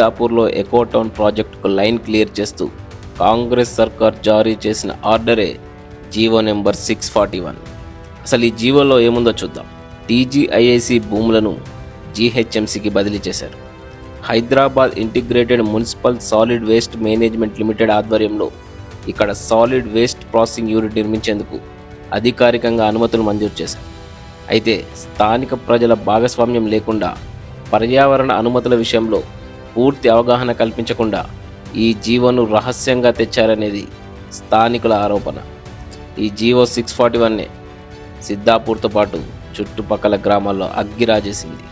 సిద్ధాపూర్లో ఎకోటౌన్ ప్రాజెక్టుకు line clear చేస్తూ కాంగ్రెస్ సర్కార్ జారీ చేసిన ఆర్డరే జీవో నెంబర్ 641. అసలు ఈ జీవోలో ఏముందో చూద్దాం. టీజీఐఐసి భూములను జీహెచ్ఎంసీకి బదిలీ చేశారు. Hyderabad integrated municipal solid waste management limited ఆధ్వర్యంలో ఇక్కడ సాలిడ్ వేస్ట్ ప్రాసెసింగ్ యూనిట్ నిర్మించేందుకు అధికారికంగా అనుమతులు మంజూరు చేశారు. అయితే స్థానిక ప్రజల భాగస్వామ్యం లేకుండా పర్యావరణ అనుమతుల విషయంలో పూర్తి అవగాహన కల్పించకుండా ఈ జీవోను రహస్యంగా తెచ్చారనేది స్థానికుల ఆరోపణ. ఈ జీవో 641 సిద్ధాపూర్తో పాటు చుట్టుపక్కల గ్రామాల్లో అగ్గిరాజేసింది.